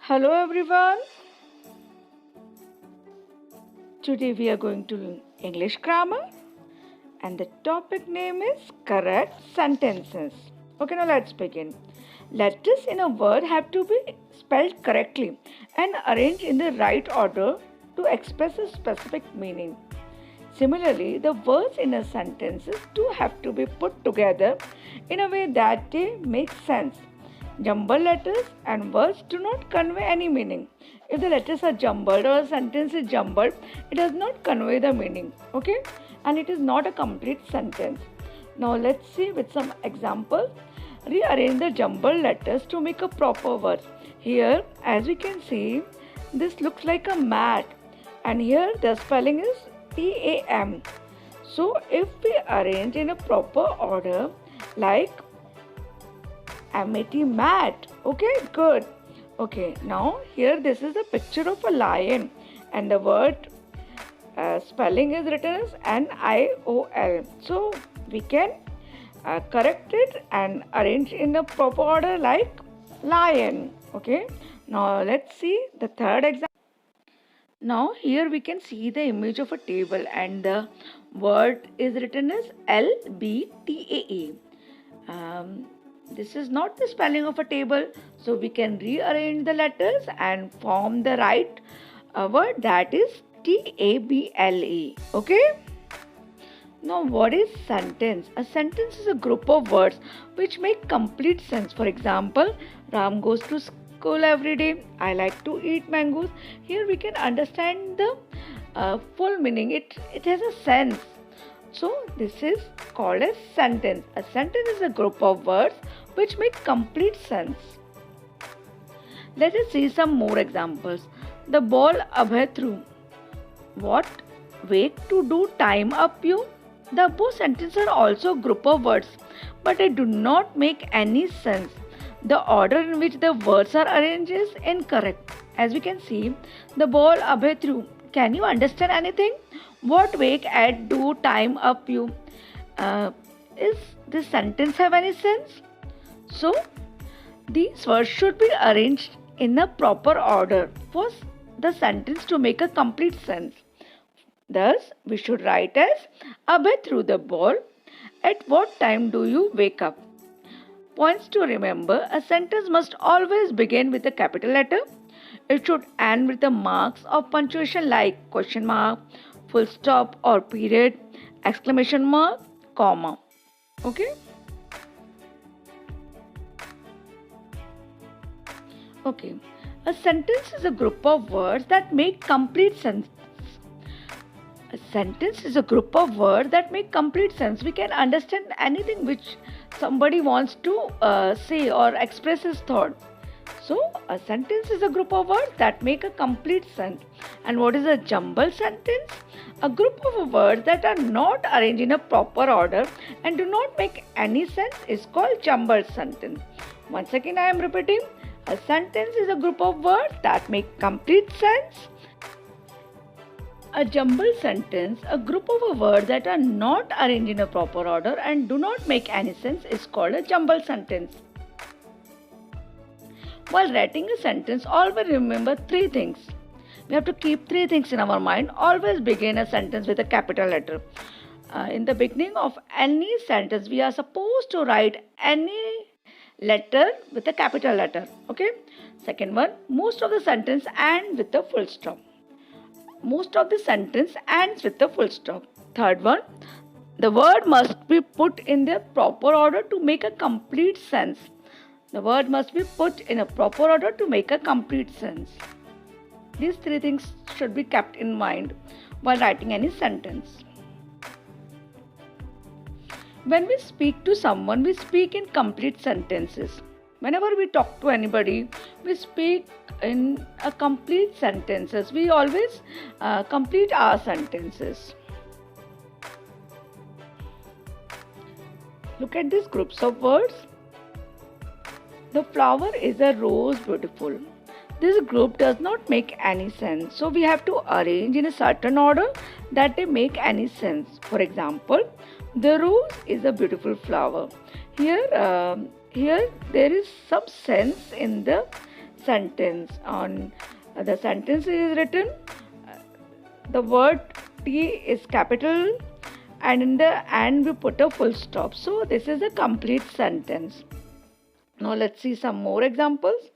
Hello everyone. Today we are going to learn English grammar and the topic name is correct sentences. Okay, now let's begin. Letters in a word have to be spelled correctly and arranged in the right order to express a specific meaning. Similarly, the words in a sentence too have to be put together in a way that they make sense. Jumbled letters and words do not convey any meaning. If the letters are jumbled or a sentence is jumbled, it does not convey the meaning. Okay? And it is not a complete sentence. Now let's see with some examples. Rearrange the jumbled letters to make a proper word. Here, as we can see, this looks like a mat. And here the spelling is TAM. So if we arrange in a proper order like MAT mat. Okay, good. Okay, now here this is a picture of a lion and the word spelling is written as NIOL. So we can correct it and arrange in a proper order like lion. Okay, now let's see the third example. Now here we can see the image of a table and the word is written as LBTAE. This is not the spelling of a table, so we can rearrange the letters and form the right word, that is TABLE. Okay? Now what is sentence? A sentence is a group of words which make complete sense. For example, Ram goes to school every day. I like to eat mangoes. Here we can understand the full meaning. It has a sense. So this is called a sentence. A sentence is a group of words which make complete sense. Let us see some more examples. The ball Abhay threw. What? Wait to do time up you? The above sentences are also a group of words, but they do not make any sense. The order in which the words are arranged is incorrect. As we can see, the ball Abhay threw. Can you understand anything? What wake at do time up you? Is this sentence have any sense? So, these words should be arranged in a proper order for the sentence to make a complete sense. Thus, we should write as Abhay threw the ball. At what time do you wake up? Points to remember, a sentence must always begin with a capital letter. It should end with the marks of punctuation like question mark, full stop or period, exclamation mark, comma. Okay? Okay. A sentence is a group of words that make complete sense. A sentence is a group of words that make complete sense. We can understand anything which somebody wants to say or express his thought. So, a sentence is a group of words that make a complete sense. And what is a jumbled sentence? A group of words that are not arranged in a proper order and do not make any sense is called jumbled sentence. Once again, I am repeating. A sentence is a group of words that make complete sense. A jumbled sentence, a group of words that are not arranged in a proper order and do not make any sense is called a jumbled sentence. While writing a sentence, always remember three things. We have to keep three things in our mind. Always begin a sentence with a capital letter. In the beginning of any sentence, we are supposed to write any letter with a capital letter. Okay. Second one, most of the sentence ends with a full stop. Most of the sentence ends with a full stop. Third one, the word must be put in the proper order to make a complete sense. The word must be put in a proper order to make a complete sense. These three things should be kept in mind while writing any sentence. When we speak to someone, we speak in complete sentences. Whenever we talk to anybody, we speak in a complete sentences. We always complete our sentences. Look at these groups of words. The flower is a rose beautiful. This group does not make any sense. So we have to arrange in a certain order that they make any sense. For example, the rose is a beautiful flower. Here there is some sense in the sentence. On the sentence is written, the word T is capital, and in the and we put a full stop. So this is a complete sentence. Now let's see some more examples.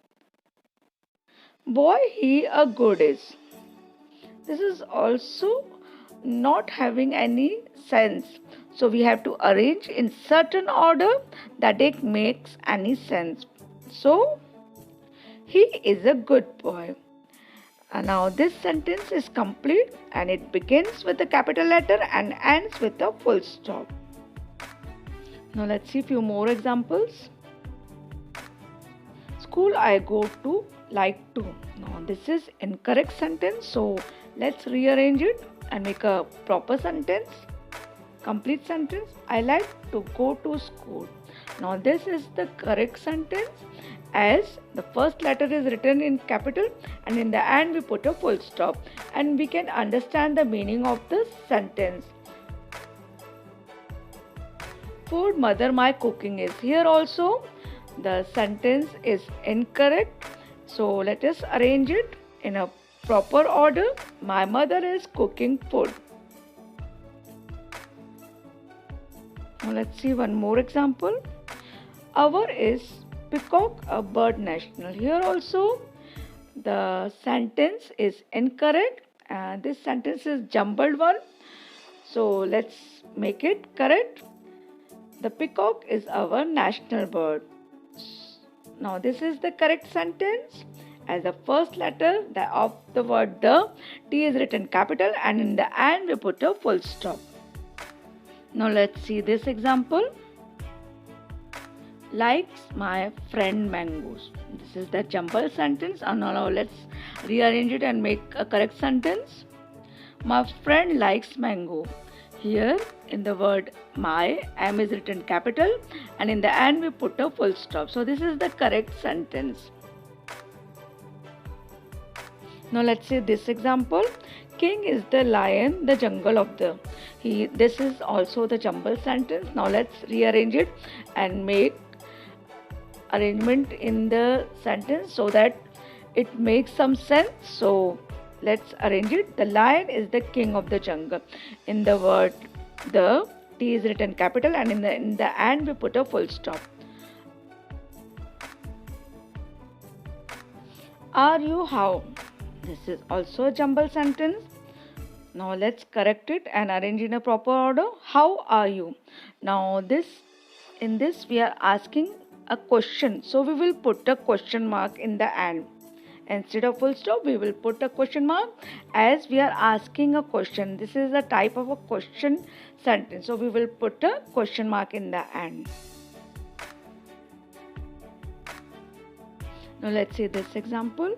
Boy, he a good is. This is also not having any sense. So we have to arrange in certain order that it makes any sense. So he is a good boy. And now this sentence is complete and it begins with a capital letter and ends with a full stop. Now let's see few more examples. School I go to like to. Now this is incorrect sentence, so let's rearrange it and make a proper sentence. Complete sentence. I like to go to school. Now this is the correct sentence, as the first letter is written in capital and in the end we put a full stop, and we can understand the meaning of the sentence. Food mother my cooking is. Here also the sentence is incorrect, so let us arrange it in a proper order. My mother is cooking food. Now let's see one more example. Our is peacock a bird national. Here also the sentence is incorrect, and this sentence is jumbled one, so let's make it correct. The peacock is our national bird. Now this is the correct sentence, as the first letter of the word the T is written capital and in the end we put a full stop. Now let's see this example. Likes my friend mangoes. This is the jumbled sentence, and now let's rearrange it and make a correct sentence. My friend likes mango. Here in the word my, M is written capital and in the end we put a full stop. So this is the correct sentence. Now let's see this example. King is the lion, the jungle of the. This is also the jumbled sentence. Now let's rearrange it and make arrangement in the sentence so that it makes some sense. So let's arrange it. The lion is the king of the jungle. In the word the T is written capital and in the end we put a full stop. Are you how? This is also a jumbled sentence. Now let's correct it and arrange in a proper order. How are you? Now in this we are asking a question, so we will put a question mark in the end. Instead of full stop, we will put a question mark, as we are asking a question. This is a type of a question sentence, so we will put a question mark in the end. Now let's see this example.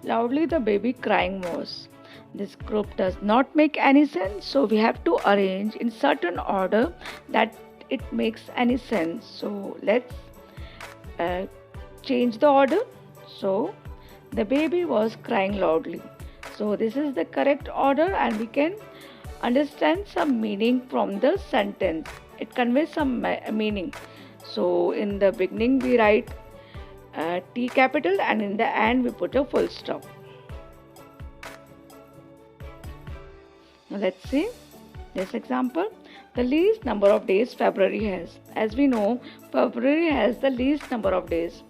Loudly the baby crying was. This group does not make any sense, so we have to arrange in certain order that it makes any sense. So let's change the order. So the baby was crying loudly. So this is the correct order and we can understand some meaning from the sentence. It conveys some meaning. So in the beginning we write T capital and in the end we put a full stop. Now let's see this example. The least number of days February has. As we know, February has the least number of days.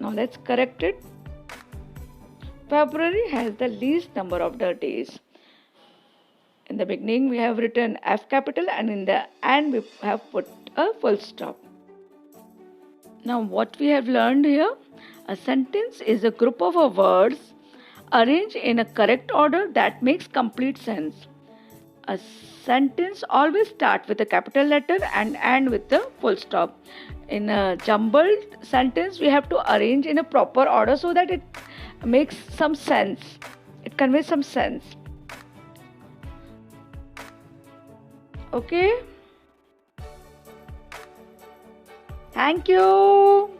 Now let's correct it. February has the least number of the days. In the beginning we have written F capital and in the end we have put a full stop. Now what we have learned here, a sentence is a group of words arranged in a correct order that makes complete sense. A sentence always starts with a capital letter and end with a full stop. In a jumbled sentence, we have to arrange in a proper order so that it makes some sense. It conveys some sense. Okay? Thank you.